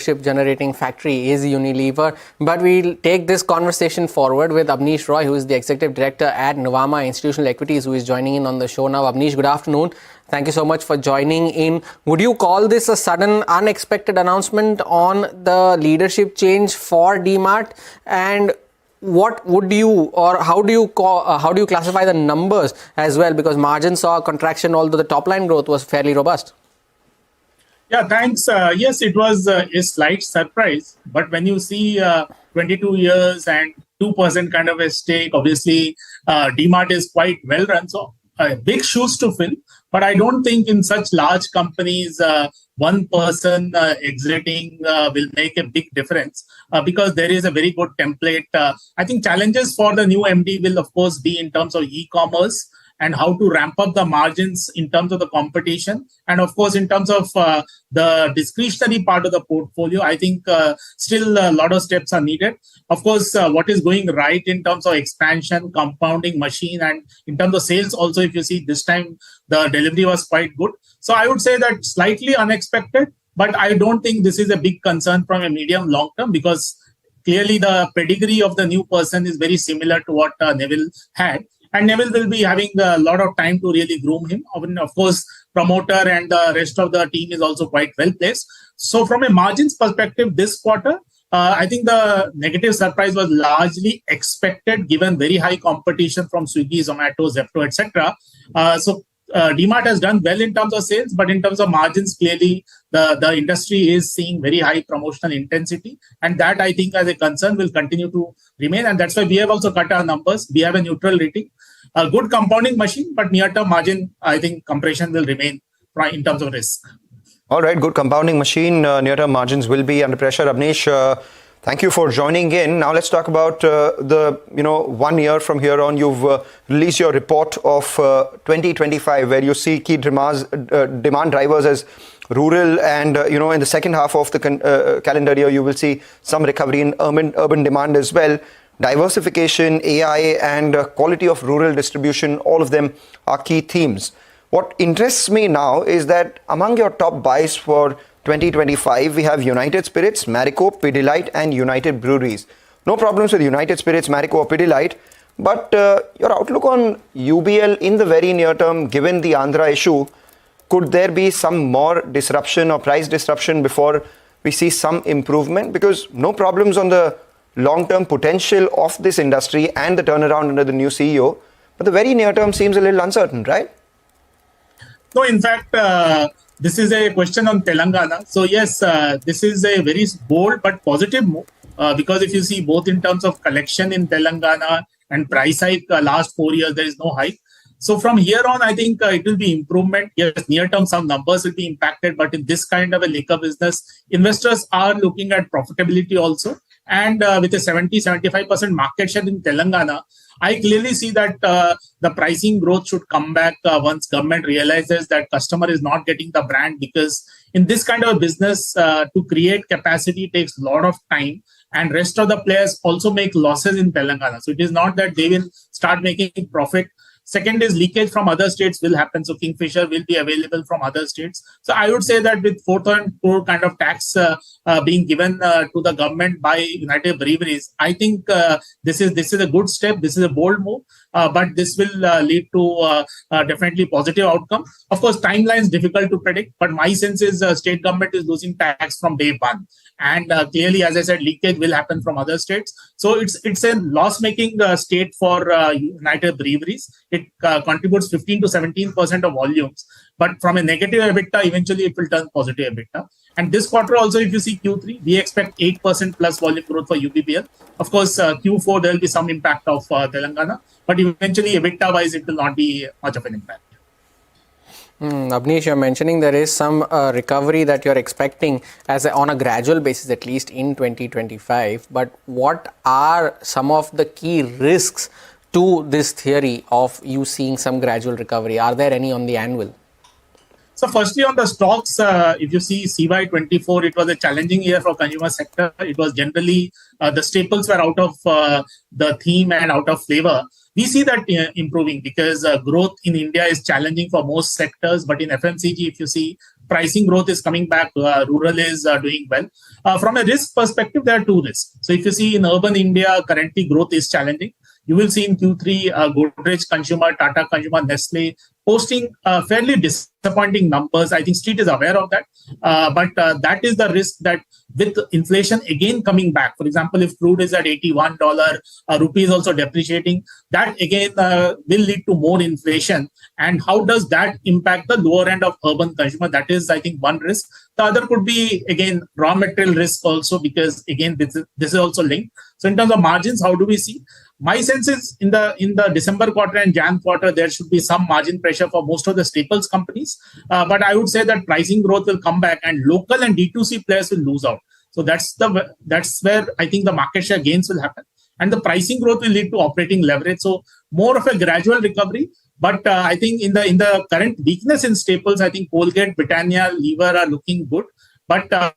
generating factory is Unilever. But we'll take this conversation forward with Abneesh Roy, who is the Executive Director at Nuvama Institutional Equities, who is joining in on the show now. Abneesh, good afternoon. Thank you so much for joining in. Would you call this a sudden, unexpected announcement on the leadership change for DMart? And what would you, or how do you classify the numbers as well? Because margins saw a contraction, although the top line growth was fairly robust. Yeah, thanks. Yes, it was a slight surprise. But when you see 22 years and 2% kind of a stake, obviously DMart is quite well run. So big shoes to fill. But I don't think in such large companies, one person exiting will make a big difference because there is a very good template. I think challenges for the new MD will, of course, be in terms of e-commerce and how to ramp up the margins in terms of the competition. And of course, in terms of the discretionary part of the portfolio, I think still a lot of steps are needed. Of course, what is going right in terms of expansion, compounding machine, and in terms of sales also, if you see this time, the delivery was quite good. So I would say that slightly unexpected, but I don't think this is a big concern from a medium long term because clearly the pedigree of the new person is very similar to what Neville had. And Neville will be having a lot of time to really groom him. Of course, promoter and the rest of the team is also quite well placed. So from a margins perspective, this quarter, I think the negative surprise was largely expected given very high competition from Swiggy, Zomato, Zepto, etc. So DMart has done well in terms of sales, but in terms of margins, clearly the industry is seeing very high promotional intensity. And that, I think, as a concern will continue to remain. And that's why we have also cut our numbers. We have a neutral rating, a good compounding machine, but near-term margin, I think compression will remain in terms of risk. All right, good compounding machine. Near-term margins will be under pressure. Abneesh, thank you for joining in. Now let's talk about the 1 year from here on. You've released your report of 2025, where you see key demand drivers as rural, and in the second half of the calendar year, you will see some recovery in urban demand as well. Diversification, AI, and quality of rural distribution, all of them are key themes. What interests me now is that among your top buys for 2025, we have United Spirits, Marico, Pidilite, and United Breweries. No problems with United Spirits, Marico, or Pidilite, but your outlook on UBL in the very near term, given the Andhra issue, could there be some more disruption or price disruption before we see some improvement? Because no problems on the long-term potential of this industry and the turnaround under the new CEO, but the very near term seems a little uncertain, right? No, in fact, this is a question on Telangana. So yes, this is a very bold but positive move because if you see both in terms of collection in Telangana and price hike, last 4 years, there is no hike. So from here on, I think it will be improvement. Yes, near term, some numbers will be impacted, but in this kind of a liquor business, investors are looking at profitability also. And with a 70-75% market share in Telangana, I clearly see that the pricing growth should come back once government realizes that customer is not getting the brand, because in this kind of a business, to create capacity takes a lot of time, and rest of the players also make losses in Telangana. So it is not that they will start making profit. Second is leakage from other states will happen. So Kingfisher will be available from other states. So I would say that with 4,000 crore kind of tax being given to the government by United Breweries, I think this is a good step. This is a bold move, but this will lead to definitely positive outcome. Of course, timelines difficult to predict, but my sense is state government is losing tax from day one. And clearly, as I said, leakage will happen from other states. So it's a loss-making state for United Breweries. It contributes 15 to 17% of volumes. But from a negative EBITDA, eventually it will turn positive EBITDA. And this quarter also, if you see Q3, we expect 8% plus volume growth for UBPL. Of course, Q4, there will be some impact of Telangana. But eventually, EBITDA-wise, it will not be much of an impact. Abneesh, you're mentioning there is some recovery that you're expecting on a gradual basis, at least in 2025. But what are some of the key risks to this theory of you seeing some gradual recovery? Are there any on the anvil? So firstly, on the stocks, if you see CY24, it was a challenging year for consumer sector. It was generally the staples were out of the theme and out of flavor. We see that improving because growth in India is challenging for most sectors. But in FMCG, if you see, pricing growth is coming back. Rural is doing well. From a risk perspective, there are two risks. So if you see in urban India, currently growth is challenging. You will see in Q3, Godrej Consumer, Tata Consumer, Nestle posting fairly disappointing numbers. I think Street is aware of that. But that is the risk that with inflation again coming back, for example, if crude is at $81, rupee is also depreciating, that again will lead to more inflation. And how does that impact the lower end of urban consumer? That is, I think, one risk. The other could be, again, raw material risk also, because, again, this is also linked. So in terms of margins, how do we see? My sense is in the December quarter and Jan quarter, there should be some margin pressure for most of the staples companies. But I would say that pricing growth will come back and local and D2C players will lose out. So that's where I think the market share gains will happen. And the pricing growth will lead to operating leverage. So more of a gradual recovery. But I think in the current weakness in staples, I think Colgate, Britannia, Lever are looking good. But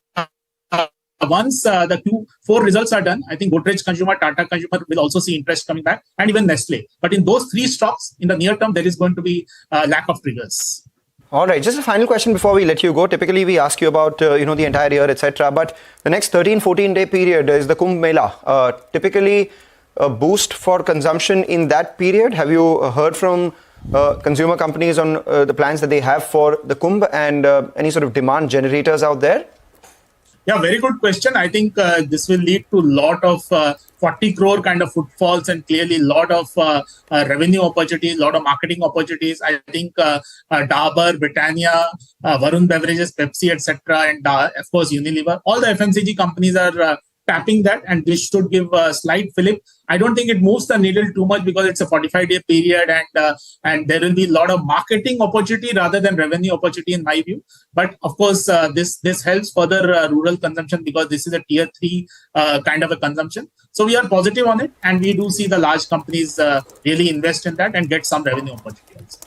once the Q4 results are done, I think Godrej Consumer, Tata Consumer will also see interest coming back, and even Nestle. But in those three stocks, in the near term, there is going to be lack of triggers. All right, just a final question before we let you go. Typically, we ask you about the entire year, etc. But the next 13-14 day period is the Kumbh Mela. Typically, a boost for consumption in that period. Have you heard from consumer companies on the plans that they have for the Kumbh and any sort of demand generators out there? Yeah, very good question. I think this will lead to a lot of 40 crore kind of footfalls and clearly a lot of revenue opportunities, a lot of marketing opportunities. I think Dabur, Britannia, Varun Beverages, Pepsi, etc., and of course Unilever, all the FMCG companies are tapping that, and this should give a slight fillip. I don't think it moves the needle too much because it's a 45-day period, and there will be a lot of marketing opportunity rather than revenue opportunity in my view. But of course, this helps further rural consumption because this is a tier 3 kind of a consumption. So we are positive on it, and we do see the large companies really invest in that and get some revenue opportunities.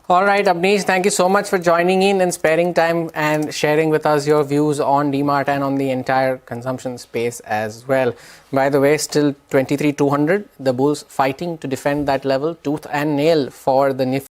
All right, Abneesh, thank you so much for joining in and sparing time and sharing with us your views on DMart and on the entire consumption space as well. By the way, still 23,200, the bulls fighting to defend that level, tooth and nail for the Nifty.